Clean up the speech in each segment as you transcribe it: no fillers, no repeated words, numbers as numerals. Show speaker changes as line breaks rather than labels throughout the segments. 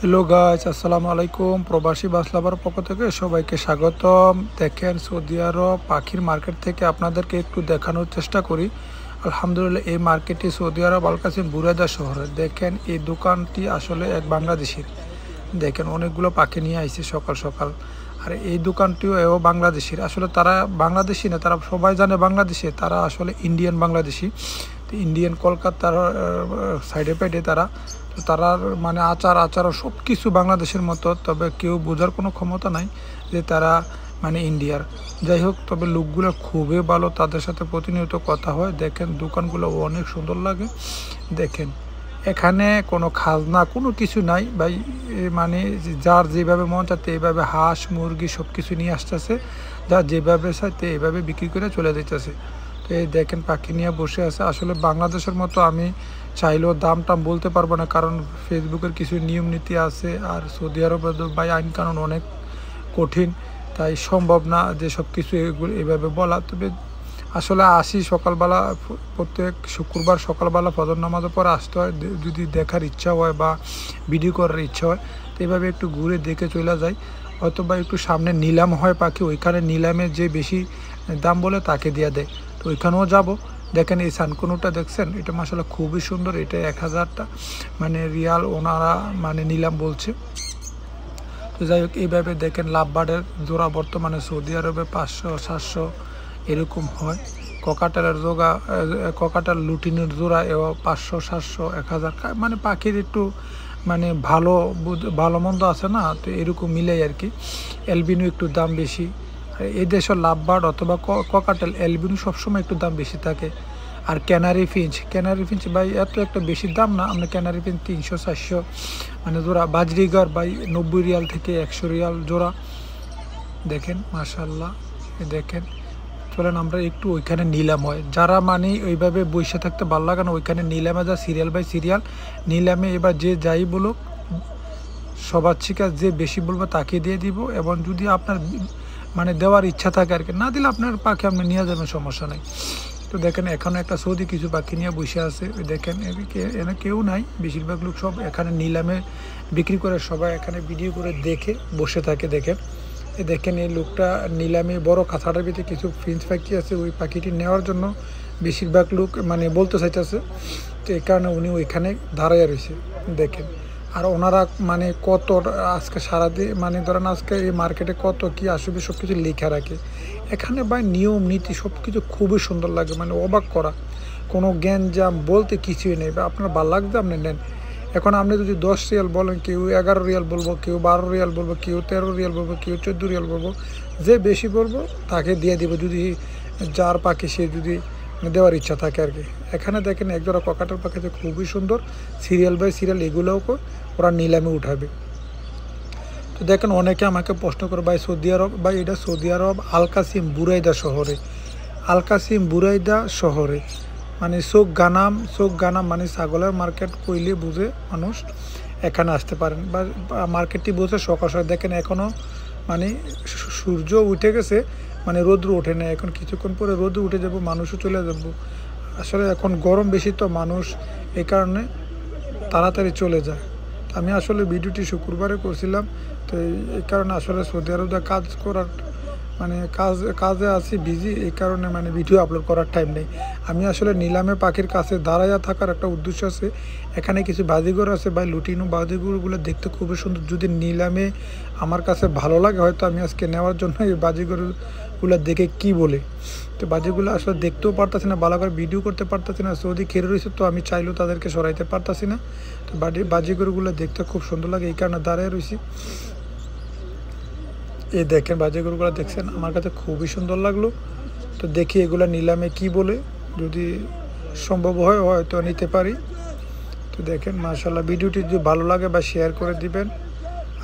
Hello guys, আসসালামু আলাইকুম। প্রবাসী বাস লাভার পক্ষ থেকে সবাইকে স্বাগতম। দেখেন, সৌদি আরব পাখির মার্কেট থেকে আপনাদেরকে একটু দেখানোর চেষ্টা করি। আলহামদুলিল্লাহ, এই মার্কেটটি সৌদি আরব আল কাসিম বুরাইদা শহরে। দেখেন, এই দোকানটি আসলে এক বাংলাদেশির। দেখেন, অনেকগুলো পাখি নিয়ে আইছে সকাল সকাল। আর এই দোকানটিও এও বাংলাদেশির। আসলে তারা বাংলাদেশি না, তারা সবাই জানে বাংলাদেশি, তারা আসলে ইন্ডিয়ান বাংলাদেশি। তো ইন্ডিয়ান কলকাতার সাইডে পাইডে তারা। তো তারার মানে আচার সব কিছু বাংলাদেশের মতো, তবে কেউ বোঝার কোনো ক্ষমতা নাই যে তারা মানে ইন্ডিয়ার। যাই হোক, তবে লোকগুলো খুবই ভালো, তাদের সাথে প্রতিনিয়ত কথা হয়। দেখেন, দোকানগুলো অনেক সুন্দর লাগে। দেখেন, এখানে কোনো খাজনা কোনো কিছু নাই ভাই। মানে যার যেভাবে মন চাচ্ছে এইভাবে হাঁস মুরগি সব কিছু নিয়ে আসতেছে, যার যেভাবে চাইতে এইভাবে বিক্রি করে চলে দিতেছে। তো এই দেখেন, পাখি নিয়ে বসে আছে। আসলে বাংলাদেশের মতো আমি চাইলেও দাম টাম বলতে পারবো না, কারণ ফেসবুকের কিছু নিয়ম নীতি আছে, আর সৌদি আরবের ভাই আইন কানুন অনেক কঠিন। তাই সম্ভব না যে সব কিছু এগুলো এইভাবে বলা। তবে আসলে আসি সকালবেলা, প্রত্যেক শুক্রবার সকালবেলা ফজর নামাজের পর আসতে হয়, যদি দেখার ইচ্ছা হয় বা ভিডিও করার ইচ্ছা হয়। তো এইভাবে একটু ঘুরে দেখে চলে যায়। অথবা একটু সামনে নিলাম হয় পাখি, ওইখানে নিলামে যে বেশি দাম বলে তাকে দিয়ে দেয়। তো ওইখানেও যাব। দেখেন, এই সানকুনুটা দেখছেন, এটা মাসাল্লাহ খুবই সুন্দর। এটা 1000টা মানে রিয়াল ওনারা মানে নিলাম বলছে। তো যাই হোক, এইভাবে দেখেন লাভবার্ডের জোড়া বর্তমানে সৌদি আরবে 500-700 এরকম হয়। ককাটার লুটিনের জোড়া এও 500-700-1000, মানে পাখির একটু মানে ভালো মন্দ আছে না, তো এরকম মিলেই আর কি। এলবিনো একটু দাম বেশি। আর এই দেশের লাভবার্ড অথবা ককাটেল এলবিনো সবসময় একটু দাম বেশি থাকে। আর ক্যানারি ফিঞ্চ ভাই এত একটা বেশি দাম না। আমরা ক্যানারি ফিঞ্চ 300-400 মানে জোড়া। বাজরিগার ভাই 90 রিয়াল থেকে 100 রিয়াল জোড়া। দেখেন মাশাল্লাহ, দেখেন। চলেন আমরা একটু ওইখানে নিলাম হয়, যারা মানে ওইভাবে বসে থাকতে ভালো লাগে না, ওইখানে নিলামে যা সিরিয়াল বাই সিরিয়াল নিলামে এবার যে যাই বলুক, সবার থেকে যে বেশি বলবো তাকে দিয়ে দিব। এবং যদি আপনার মানে দেওয়ার ইচ্ছা থাকে আর কি, না দিলে আপনার পাখি আপনি নিয়ে যাবেন, সমস্যা নেই। তো দেখেন, এখানে একটা সৌদি কিছু পাখি নিয়ে বসে আছে। দেখেন, এখানে কেউ নাই, বেশিরভাগ লোক সব এখানে নিলামে বিক্রি করে, সবাই এখানে ভিডিও করে দেখে বসে থাকে। দেখেন, দেখেন এই লোকটা নিলামে বড় কাঁথাটার ভিতরে কিছু ফিঞ্চ পাখি আছে, ওই পাখিটি নেওয়ার জন্য বেশিরভাগ লোক মানে বলতে চাইতেছে। তো এই কারণে উনি ওইখানে দাঁড়াইয়া রয়েছে। দেখেন, আর ওনারা মানে কত আজকে সারাদিন মানে ধরেন আজকে এই মার্কেটে কত কি আসবে সব কিছু লেখা রাখে এখানে। ভাই নিয়ম নীতি সব কিছু খুবই সুন্দর লাগে, মানে অবাক করা। কোনো জ্ঞানজাম বলতে কিছুই নেই, বা আপনার ভালো লাগবে আপনি নেন। এখন আপনি যদি 10 রিয়াল বলেন, কেউ 11 রিয়াল বলবো, কেউ 12 রিয়াল বলবো, কেউ 13 রিয়াল বলবো, কেউ 14 রিয়াল বলবো। যে বেশি বলবো তাকে দিয়ে দিব, যদি যার পাখি সে যদি দেওয়ার ইচ্ছা থাকে আর কি। এখানে দেখেন একজোড়া ককাটের পাখিতে খুবই সুন্দর, সিরিয়াল বাই সিরিয়াল এগুলোও ওরা নিলামে উঠাবে। তো দেখেন, অনেকে আমাকে প্রশ্ন করে, ভাই সৌদি আরব, ভাই এটা সৌদি আরব আল কাসিম বুরাইদা শহরে। আল কাসিম বুরাইদা শহরে মানে চোখ গানাম মানে ছাগলের মার্কেট কইলে বুঝে মানুষ। এখানে আসতে পারেন বা মার্কেটটি বুঝে সকাল সকাল। দেখেন, এখনও মানে সূর্য উঠে গেছে, মানে রোদ্র ওঠে না। এখন কিছুক্ষণ পরে রোদ্র উঠে যাব, মানুষও চলে যাব। আসলে এখন গরম বেশি, তো মানুষ এই কারণে তাড়াতাড়ি চলে যায়। আমি আসলে ভিডিওটি শুক্রবারে করছিলাম, তো এই কারণে আসলে সৌদি আরবে কাজ করার মানে কাজে আছি বিজি, এই কারণে মানে ভিডিও আপলোড করার টাইম নেই। আমি আসলে নিলামে পাখির কাছে দাঁড়াইয়া থাকার একটা উদ্দেশ্য আছে। এখানে কিছু বাজিঘর আছে ভাই, লুটিনো বাজিঘরগুলো দেখতে খুবই সুন্দর। যদি নিলামে আমার কাছে ভালো লাগে, হয়তো আমি আজকে নেওয়ার জন্য এই বাজিঘরগুলো দেখে কি বলে। তো বাজিগুলো আসলে দেখতেও পারতাছি না, ভালো করে ভিডিও করতে পারতাছি না। সৌদি খেরে রয়েছে, তো আমি চাইলেও তাদেরকে সরাইতে পারতাছি না। তো বাজিঘরগুলো দেখতে খুব সুন্দর লাগে, এই কারণে দাঁড়িয়ে রয়েছি। এই দেখেন, বাজিগরগুলো দেখছেন, আমার কাছে খুবই সুন্দর লাগলো। তো দেখি এগুলা নিলামে কি বলে, যদি সম্ভব হয় হয়তো নিতে পারি। তো দেখেন মাশাআল্লাহ, ভিডিওটি যদি ভালো লাগে বা শেয়ার করে দিবেন।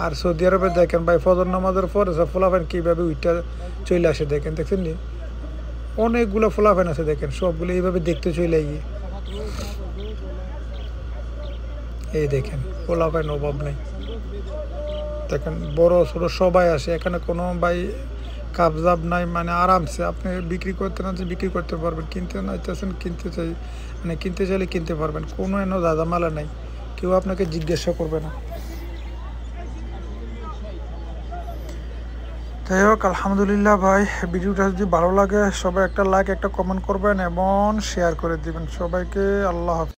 আর সৌদি আরবে দেখেন ভাই, ফজর নামাজের পরে সব ফোলাফান কীভাবে উইটা চলে আসে। দেখছেন নি, অনেকগুলো ফোলাফান আছে। দেখেন, সবগুলো এইভাবে দেখতে চলে গিয়ে। এই দেখেন, ফোলাফান অভাব নেই। দেখেন, বড় ছোটো সবাই আসে এখানে, কোনো ভাই কাবজাব নাই, মানে আরামসে আপনি বিক্রি করতে না বিক্রি করতে পারবেন, কিনতে না চাইছেন কিনতে চাইলে কিনতে পারবেন। কোনো এনে দাদামালা নাই, কেউ আপনাকে জিজ্ঞাসা করবে না। যাই হোক, আলহামদুলিল্লাহ ভাই, ভিডিওটা যদি ভালো লাগে সবাই একটা লাইক একটা কমেন্ট করবেন এবং শেয়ার করে দিবেন সবাইকে। আল্লাহ হাফেজ।